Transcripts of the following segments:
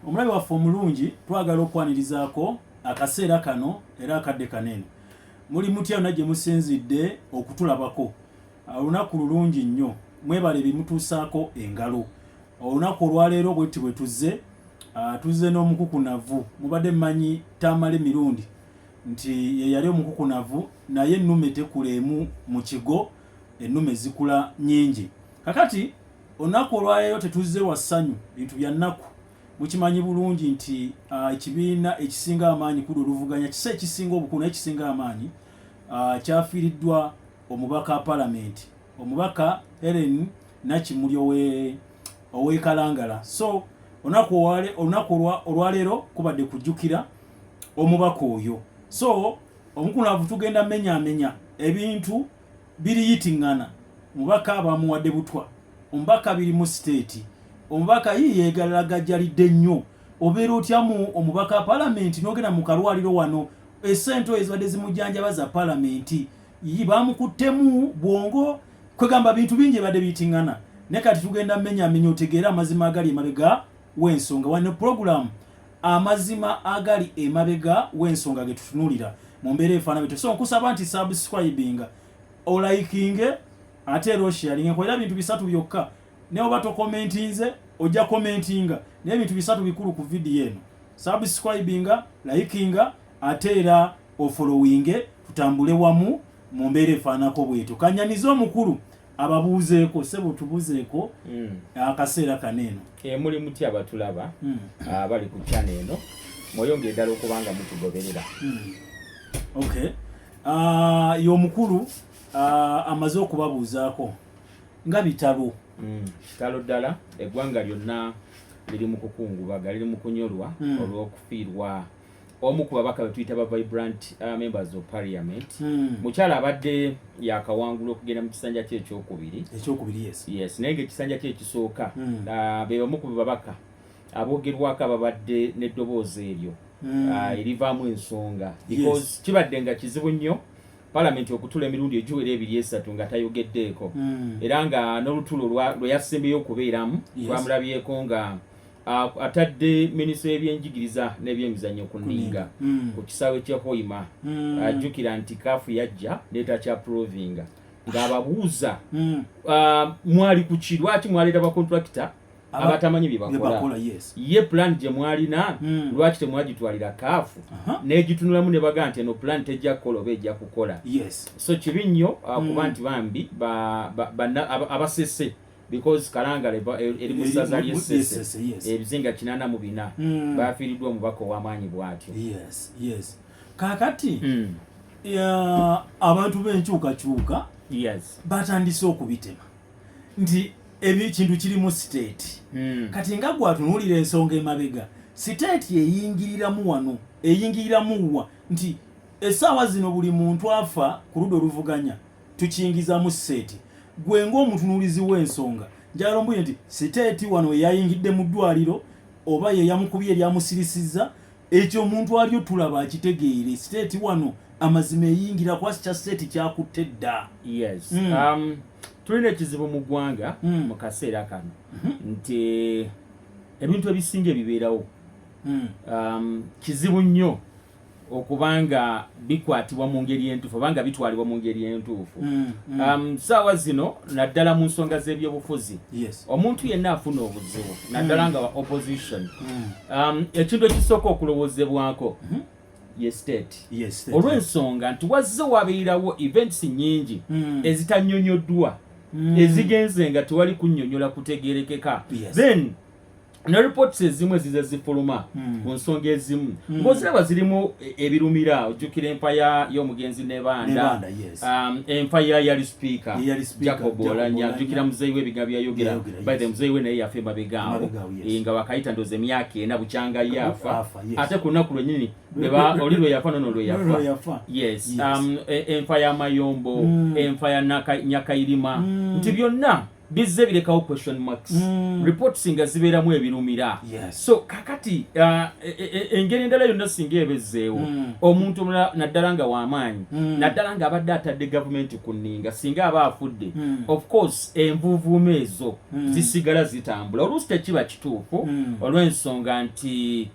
omulabe waffe omulungi twagala okwanirizaako akaseera kano era akadde kanene. Muli mutya yonna gye musinzidde okutulabako. Olunaku lulungi nnyo, mwebale bimutuusaako engalo. Olunaku olwaleero bwetti bwe tuzze n'omukukunavu. Mubadde mmanyi tamale mirundi nti ye yali omukukunavu naye ennume tekuleemu mu kigo, ennume zikula nnyingi. Kakati olunaku olwaleero tetuzze wa ssanyu, bintu bya nnaku. Mukimanyi bulungi nti ekibiina ekisinga amaanyi ku Luvuganya, kisa ekisinga obukulu naye ekisinga amaanyi, kyafiiriddwa omubaka wa Paalamenti, omubaka Helen Nakimuli ow'e Kalangala. So olunaku olwaleero kubadde kujjukira omubaka oyo. So omukunavu tugenda menya ebintu biriyitiŋŋana. Omubaka bamuwadde butwa, omubaka biri mu state, omubaka yeegalagajjalidde nnyo. Obeera otyamu omubaka wa Paalamenti n'ogenda mu kalwaliro wano, essente ezibadde zimujjanjaba za Paalamenti bamukuttemu bwongo, kwegamba bintu bingi ebadde biyitiŋŋana. Ne kati tugenda menya otegeera amazima agali emabega w'ensonga. Wano program amazima agali emabega w'ensonga ge tutunuulira mu mbeera efaana bwe. So nkusaba nti subscribinga, olikinge ate era osharinge. Nkolera bintu bisatu byokka. Ne oba tokomentinze ojja komentinga. Naye bintu bisatu bikulu ku video eno: subscribinga, likinga ate era ofollowinge, tutambule wamu mu mbeera efaanako bwetu. Kanyaniza omukulu ababuuzeeko, sebo tubuuzeeko akaseera kaneeno. Muli mutya abatulaba abali ku channel eno, mweyongere ddala okubanga mutugoberera. Okay. Y'omukulu amaze okubabuuzaako nga bitalo. Kitalo ddala, eggwanga lyonna liri mu kukungubaga, liri mu kunyolwa olw'okufiirwa omu ku babaka betuyita ba vibrant members of parliament. Mukyala abadde yakawangula okugenda mu kisanja kye ekyokubiri. Yes, naye ng'ekisanja kye ekisooka be bamu ku babaka aboogerwako ababadde n'eddoboozi eryo erivaamu ensonga, because kibadde nga kizibu nnyo Parliament okutula emirundi egiwera 2-3 nga tayogeddeeko, era nga n'olutulo lwe yasembeyo okubeeramu twamulabyeko nga atadde minisitule y'ebyenjigiriza n'ebyemizannyo ku nninga ku kisaawe kye Hoima. Ajjukira nti kaafu yajja n'etakya provinga ng'ababuuza mwali ku ki, lwaki mwaleeta bakontrakita abatamanyi bye bakola, ye plan gye mwalina lwaki temwagitwalira kaafu n'egitunulamu ne baga nti eno plan tejja kukola oba ejja kukola. So kibi nnyo kuba nti bambi abasese, because Kalangala eri mu ssaza ly'Essese ebizinga 84 baafiiriddwa omubaka ow'amaanyi bw'atyo. Kaakati abantu b'enkyukakyuka batandise okubitema nti ekintu kiri mu state. Kati nga gwatunuulira ensonga emabega, state eyingiriramu wano, eyingiriramu wa nti essaawa zino buli muntu afa ku ludda Oluvuganya tukiyingiza mu state. Gwe ng'omutunuulizi w'ensonga njala ombuye nti state wano eyayingidde mu ddwaliro oba ye yamukubye eryamusirisizza, ekyo omuntu alyo tulaba akitegeere. State wano amazima eyingira kwasi kya state kyakutte dda. Tulina ekizibu mu ggwanga mu kaseera kano nti ebintu ebisinga ebibeerawo kizibu nnyo okubanga bikwatibwa mu ngeri entuufu obanga bitwalibwa mu ngeri entuufu. Saawa zino naddala mu nsonga z'ebyobufuzi, omuntu yenna afuna obuzibu naddala nga wa opposition, ekintu ekisooka okulowoozebwako ye state. Olw'ensonga nti wazze wabeerawo events nnyingi ezitannyonnyoddwa ezigenze nga tewali kunnyonnyola kutegeerekeka, then ne reports ezimu ezize zifuluma ku nsonga ezimu ng'oziraba zirimu ebirumira. Ojjukira empaya y'omugenzi Nebanda, empaya yali speaker Jacob Oulanyah, ojjukira muzeeyi w'ebigambo byayogera, by the muzeeyi we naye yafa emabegaawo nga wakayita ndoozi emyaka 4 bukyanga yafa, ate ku lunaku lwennyini oli lwe yafa nono lwe yafa. Enfa ya Mayombo, enfa ya Nyakairima, nti byonna bizze birekawo question marks reports nga zibeeramu ebirumira so kakati engeri endala yonna singa ebezzeewo omuntu naddala nga w'amaanyi naddala nga abadde atadde gavumenti ku nninga singa aba afudde of course envuuvuuma ezo zisigala zitambula oluusi tekiba kituufu olw'ensonga nti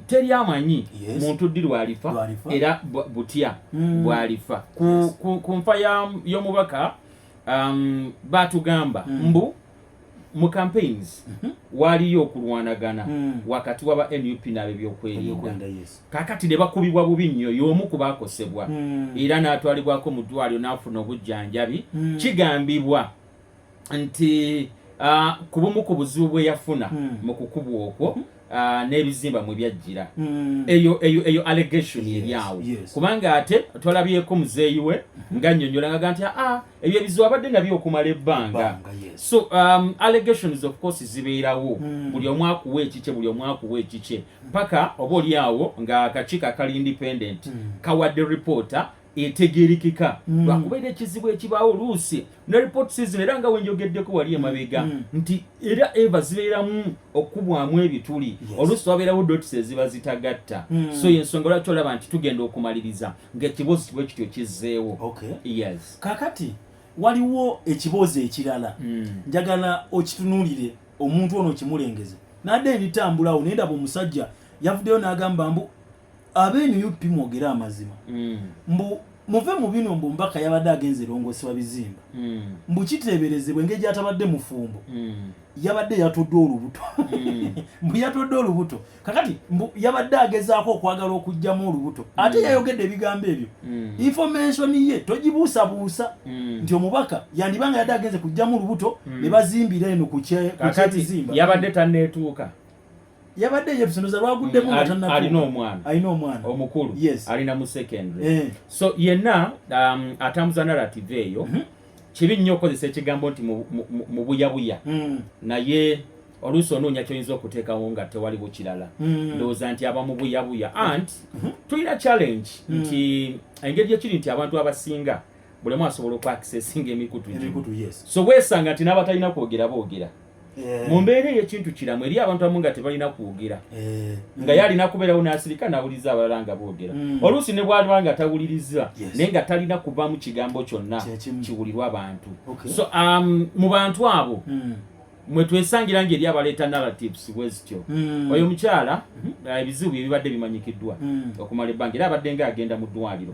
teri amanyi muntu ddi lwalifa era butya bwalifa ku nfa y'omubaka batugamba mbu mu campaigns waliyo okulwanagana wakati waba NUP n'ab'ebyokwerinda kakati ne bakubibwa bubi nnyo y'omu ku baakosebwa era n'atwalibwako mu ddwaliro n'afuna obujjanjabi kigambibwa nti ku bumu ku buzibu bwe yafuna mu kukubwa okwo n'ebizimba mwe byajjira eyo allegation eryawo kubanga ate twalabyeko muzeeyi we nga nnyonnyolaga nti ebyo ebizibu abadde nabyo okumala ebbanga so allegations of course zibeerawo buli omu akuwa ekikye buli omu akuwa ekikye mpaka oba oli awo nga akakiiko akali independent kawadde reporter etegerekeka lwakubeera ekizibu ekibaawo oluusi ne report season era nga wenjogeddeko wali emabega nti era eva zibeeramu okubwamu ebituli oluusi wabeerawo dots eziba zitagatta so yensonga lwaki olaba nti tugenda okumaliriza ng'ekiboozi kibwe kityo kizzeewo yes kakati waliwo ekiboozi ekirala njagala okitunuulire omuntu ono kimulengeze nadde ebitambulawo naye ndaba omusajja yavuddeyo n'agamba mbu ab'NUP mwogera amazima mbu muve mu bino mbu mbaka yabadde agenze erongosebwa bizimba mbu kiteeberezebwa engeri gyatabadde mufumbo yabadde yatodde olubuto mbu yatodde olubuto kakati mbu yabadde agezaako okwagala okugjamu olubuto ate yayogedde ebigambo ebyo information ye togibuusabuusa nti omubaka yandibanga yadde agenze kugjamu olubuto ne bazimbira eno ku kyebizimba yabadde tanneetuuka yabadde yebusonoza lwaguddemu alina omwana omukulu alina mu secondary so yenna atambuza narrative eyo kibi nnyo okozesa ekigambo nti mu buyabuya naye oluusi onoonya kyoyinza okuteekawo nga tewaliwo kirala ndowooza nti aba mu buyabuya and tulina challenge nti engeri gyekiri nti abantu abasinga bulemu asobola okwakisesinga emikutu so weesanga nti n'abatalina kwogera boogera mu mbeera ey'ekintu kiramu eri abantu abamu nga tebalina kwogera nga yalina kubeerawo n'asirika n'awuliriza abalala nga boogera oluusi ne bwaliba nga tawuliriza naye nga talina kuva mu kigambo kyonna kiwulirwa abantu so mu bantu abo mwe twesangira ngeri abaleeta narratives bwezityo oyo mukyala ebizibu bye bibadde bimanyikiddwa okumala ebbanga era abadde nga agenda mu ddwaliro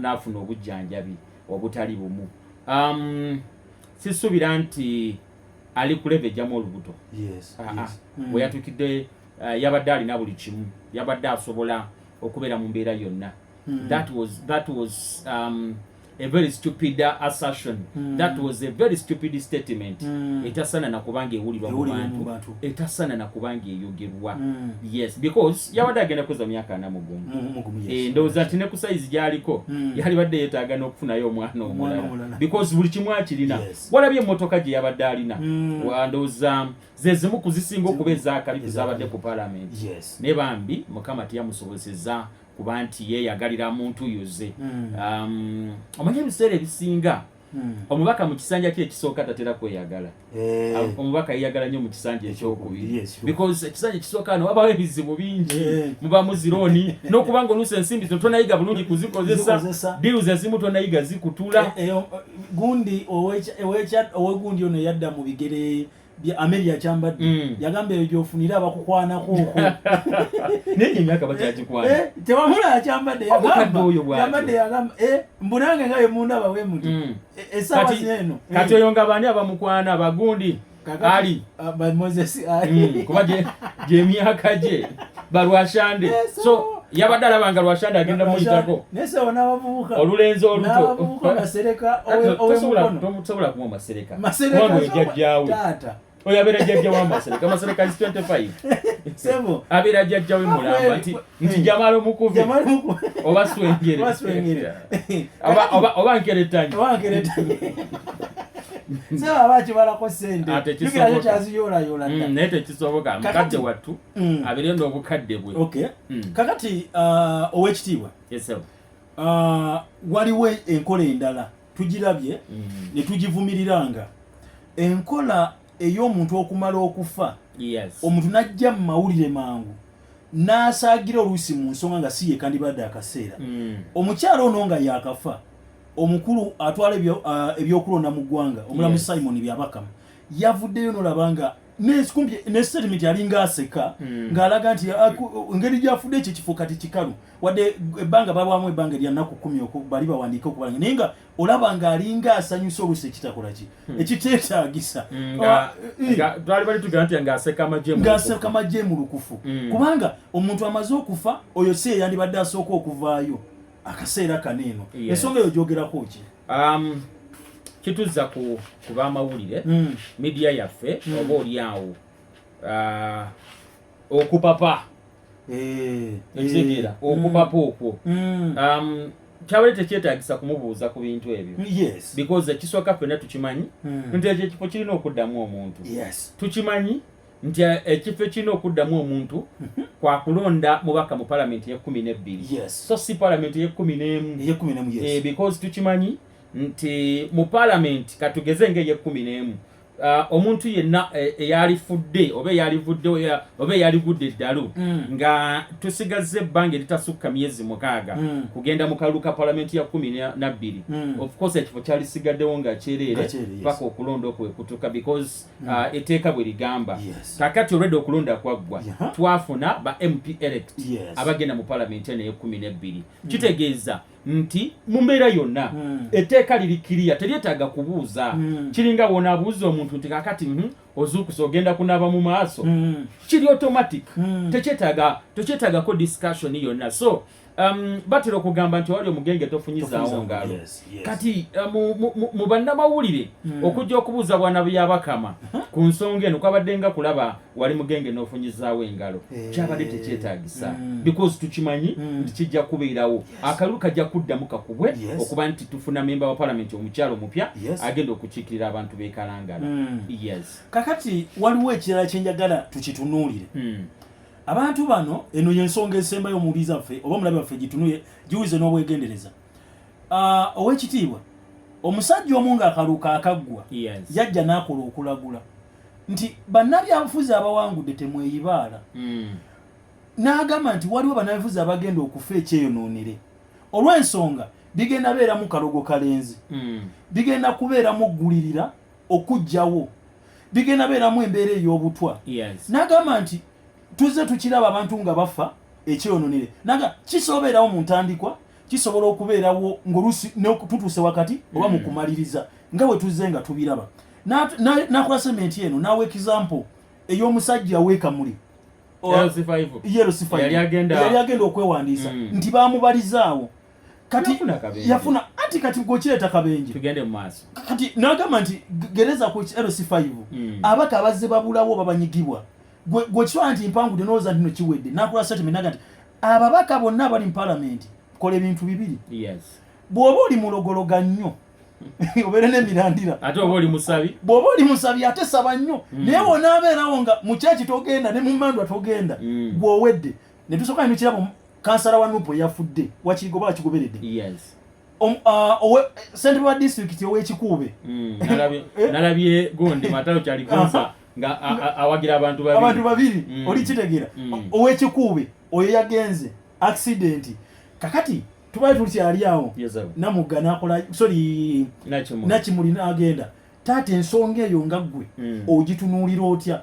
n'afuna obujjanjabi obutali bumu sisuubira nti ali kuleva ejjamu olubuto bwe yatuukidde yabadde alina buli kimu yabadde asobola okubeera mu mbeera yonna that was a very stupid assertion that was a very stupid statement etasana nakubanga ewulirwa mu bantu etasana nakubanga eyogerwa yes because yabadde agenda kuza myaka 40 ndowooza nti ne ku size gyaliko yali badde yeetaaga n'okufunayo omwana omulala because buli kimu akirina walabye emmotoka gye yabadde alina ndowooza ze zimu kuzisinga okuba ezaakalifu zabadde ku parliament ne bambi mukama teyamusobozeza kuba nti yeeyagalira muntu yuze omanye ebiseera ebisinga omubaka mu kisanja kye ekisooka tatera kweyagala omubaka yeyagala nnyo mu kisanja ekyokubiri because ekisanja ekisooka wano wabawo ebizibu bingi muba muzirooni n'okubanga oluusi ensimbi zino tonayiga bulungi kuzikozesa diruzi ezimu tonayiga zikutula gundi owegundi ono yadda mu bigere bya Ameria Chambadde yagamba eyo gyofunira abakukwanako okwo naye emyaka bakyakikwana tewamula Chambadde yagamba mbunange nga ye mundaba we muti esawa zeno kati oyo nga bani abamukwana abagundi ali ba Moses ali kuba gy'emyaka gye balwashande so yabadde alabanga lwashande agenda muyitako nese onabavubuka olulenzi oluto masereka tomusobola kuwa masereka wano ejjajjaawe oyo abeera jjajja wa masereka is 25 sebo abeera jjajjawe mulamba nti jamala omukubi oba swengere oba nkeretanye sebo abakibalako sente tukirayo kyaziyoolayola naye tekisoboka mukadde wattu abeere n'obukadde bwe kakati ow'ekitiibwa waliwo enkola endala tugirabye ne tugivumiriranga enkola ey'omuntu okumala okufa yes omuntu najja mu mawulire mangu n'asaagira oluusi mu nsonga nga si ye kandibadde akaseera omukyalo ono nga yakafa omukulu atwala ebyokulonda mu ggwanga omulamu Simon Byabakama yavuddeyo n'olaba nga ne statement yalinga aseka ng'alaga nti engeri gyafudde ekyo kifo kati kikalu wadde ebbanga babwamu ebbanga lya nnaku 10 bali bawandiika okubalanga naye nga olaba ng'alinga asanyusa oluusi ekitakola ki ekiteetaagisa twali bali tugamba nti ng'aseka amagye mu lukufu kubanga omuntu amaze okufa oyo si eyandibadde asooka okuvaayo akaseera kaneeno ensonga eyo gyogerako ki kituzza ku bamawulire media yaffe oba oliawo okupapa ekitegeera okupapa okwo kyabale tekyetaagisa kumubuuza ku bintu ebyo because ekisooka ffenna tukimanyi nti ekyo ekifo kirina okuddamu omuntu tukimanyi nti ekifo ekirina okuddamu omuntu kwakulonda mubaka mu palamenti ye12 so si palamenti ye11 because tukimanyi nti mu parliament katugeze ng'eye11 omuntu yenna eyalifudde oba eyalivudde oba eyalivudde eddalu nga tusigazze ebbanga eritasukka myezi 6 kugenda mu kalulu ka parliament ya 12 of course ekifo kyalisigaddewo nga kyereere paka okulonda okwekutuka because etteeka bwe ligamba kakati olwedde okulonda kwaggwa twafuna ba MP elect abagenda mu parliament eno ye12 kitegeeza nti mu mbeera yonna etteeka lirikiriya teryetaaga kubuuza kiringa wona abuuza omuntu nti kakati ozuukusa ogenda kunaaba mu maaso kiri automatic tekyetaagako discussion yonna so batera okugamba nti wali omugenge tofunyizaawo ngalo kati mu bannamawulire okujja okubuuza bwana Byabakama ku nsonga eno kwabadde nga kulaba wali mugenge n'ofunyizaawo engalo kyabadde tekyetaagisa because tukimanyi nti kijja kubeerawo akalulu kajja kuddamu kakubwe okuba nti tufuna memba wa palamenti omukyalo omupya agenda okukiikirira abantu beekalangala kakati waliwo ekirala kyenjagala tukitunuulire abantu bano eno yensonga esembayo omubuliza ffe oba omulabe waffe gitunuye giwulize n'obwegendereza ow'ekitiibwa omusajja omu ng'akaluka akaggwa yajja n'akola okulagula nti bannabyabufuzi abawangudde temweyibaala n'agamba nti waliwo bannabyabufuzi abagenda okufa ekyeyonoonere olw'ensonga bigenda beeramu kalogo kalenzi bigenda kubeeramu ggulirira okuggyawo bigenda beeramu embeera ey'obutwa n'agamba nti tuze tukiraba abantu nga bafa ekyononere naga kisobeerawo mu ntandikwa kisobola okubeerawo ng'oluusi tutuuse wakati oba mu kumaliriza nga bwe tuzze nga tubiraba n'akola sementi eno n'awa example ey'omusajja weekamuli yali agenda okwewandiisa nti baamubalizaawo kati yafuna anti kati gokireeta kabenje tugende mu maaso kati n'agamba nti gereza ku LC5 abaka abazze babulawo babanyigibwa gwe kisobola nti mpangudde n'olowooza nti no kiwedde n'akola statement naga nti ababaka bonna abali mu palamenti kola ebintu bibiri bw'oba oli mulogologa nnyo obeere n'emirandira ate oba oli musabi bw'oba oli musabi ate saba nnyo naye wonaabeerawo nga mu kyaki togenda ne mu mandwa togenda gw'owedde ne tusooka nimukirabo kansala wa Nuupu yafudde wakirigo ba kigoberedde ssentebe wa disitulikiti ow'ekikuube nalabye gundi matalo kyaligonza nga awagira abantu babiri oli kitegeera ow'ekikuube oyo yagenze accident kakati tubaye tulikyali awo namugga nakola nakimuli n'agenda taata ensonga eyo nga ggwe ogitunuulira otya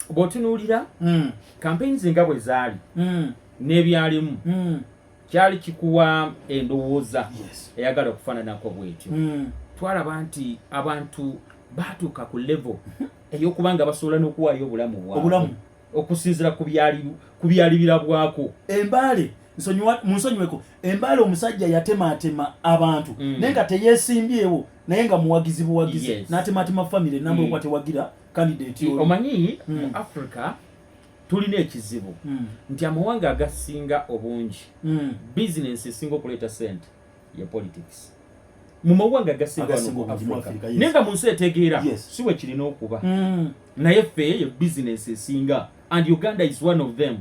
bw'otunuulira campaigns nga bwe zaali n'ebyalimu kyali kikuwa endowooza eyagala okufaananako bwetyo twalaba nti abantu baatuuka ku level ey'okubanga basobola n'okuwaayo obulamu bwabwe okusinziira ku byali birabwako embaale munsonyiweko embaale omusajja yatematema abantu naye nga teyeesimbyewo naye nga muwagizi buwagizi n'atematema famire namba okuba tewagira candidate omanyi mu Africa tulina ekizibu nti amawanga agasinga obungi bizinensi esinga okuleeta sente ya politics mu mawanga agasinga mu Africa naye nga mu nsi etegeera si bwe kirina okuba naye ffe ye bizinensi esinga and Uganda is one of them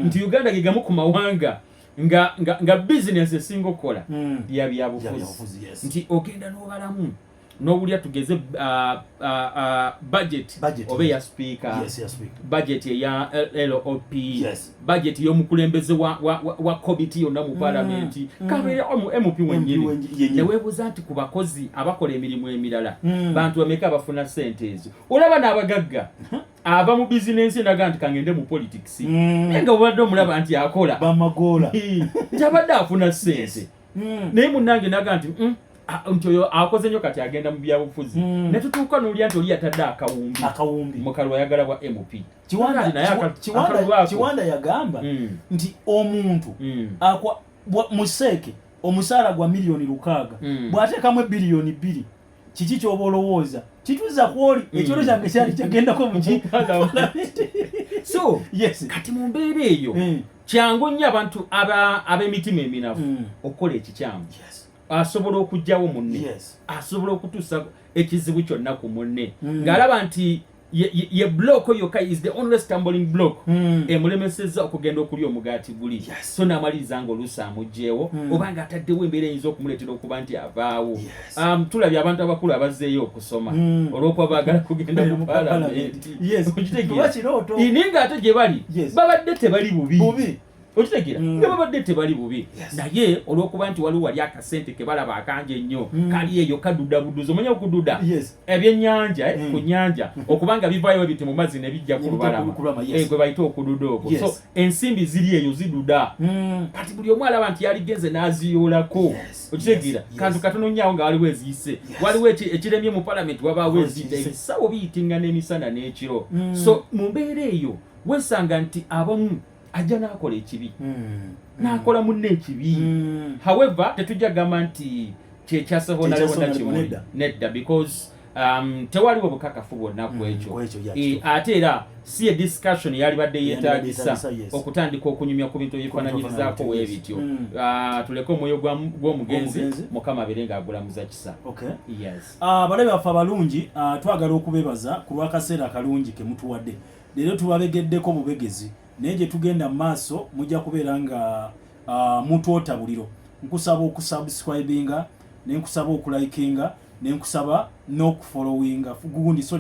nti Uganda gegamu ku mawanga nga bizinensi esinga okukola bya byabufuzi nti ogenda n'obalamu n'owulira tugeze budget oba eya speaker, budget eya LOP, budget y'omukulembeze wa committee yonna mu parliament, kabeere MP wennyini. Ne weebuuza nti ku bakozi abakola emirimu emirala bantu bameka abafuna ssente ezo. Olaba n'abagagga aba mu bizinensi naga nti kangende mu politics, nga obadde omulaba nti akola bamagola tabadde afuna ssente, naye munnange naga nti nti oyo akoze nnyo kati agenda mu byabufuzi. Ne tutuuka n'olya nti oli yatadde akawumbi mu kalwa yagala bwa MP. Kiwanda yagamba nti omuntu museeke omusaala gwa miliyoni 600 bw'ateekamu biliyoni 2 kiki ky'oba olowooza kituuza kwoli ekiro kyange kyali kyagendako mu so kati mu mbeera eyo kyangu nnyo abantu ab'emitima eminafu okukola ekikyamu, asobola okugyawo munne, asobola okutuusa ekizibu kyonna ku munne ng'alaba nti ye block yokka is the only stumbling block emulemesezza okugenda okulya omugaati guli. So n'amaliriza ng'oluusi amugjeewo oba ng'ataddewo embeera eyinza okumuleetera okuba nti avaawo. Tulabye abantu abakulu abazzeeyo okusoma olw'okuba baagala kugenda mu paalamenti. Naye ng'ate gye bali babadde tebali bubi. Okitegeera nga babadde tebali bubi, naye olw'okuba nti waliwo wali akasente ke balaba akanje ennyo kali eyo kaduda buduzo. Omanya okududa ebyennyanja ku nnyanja okubanga bivaayo ebiti mu mazzi ne bijja ku lubalama gwe bayita okududa okwo. So ensimbi ziri eyo ziduda, kati buli omu alaba nti yaligenze n'aziyoolako. Okitegeera kantu katononnyawo nga waliwo eziyise, waliwo ekiremye mu palamenti wabaawo eziyita ebisawo biyitinga n'emisana n'ekiro. So mu mbeera eyo weesanga nti abamu ajja n'akola ekibi n'akola munne ekibi. However tetujja gamba nti kyekyasaho nalewona kimuli nedda, because tewaliwo bukakafu bwonna ku ekyo. Ate era si discussion yalibadde yeetaagisa okutandika okunyumya ku bintu ebifaananyirizaako weebityo. Tuleke omwoyo gw'omugenzi Mukama abeere ng'agulamuza kisa. Balabe baffe abalungi, twagala okubeebaza ku lw'akaseera akalungi ke mutuwadde. Leero tubabegeddeko bubegezi, naye gye tugenda mu maaso mujja kubeera nga mutuota buliro. Nkusaba okusubscribinga, ne nkusaba okulikinga, ne nkusaba n'okufollowinga,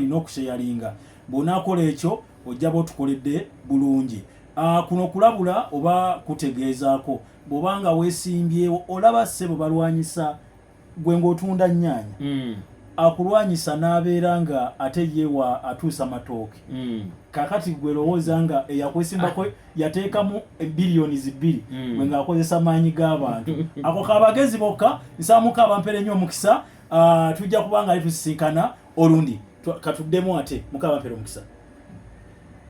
n'okusharinga. Bw'onaakola ekyo ojja b'otukoledde bulungi. Kuno kulabula oba kutegeezaako, bw'obanga weesimbyewo olaba ssebo balwanyisa gwe ng'otunda nnyaanya, akulwanyisa n'abeera nga ate yeewa atuusa matooke. Kakati gwe lowooza nga eyakwesimbako yateekamu biliyoni 2 gwe ng'akozesa maanyi g'abantu. Ako kabagezi bokka, nsaamuka abampere nnyo omukisa. Tujja kubanga tusisinkana olundi katuddemu ate, Mukama ampere omukisa.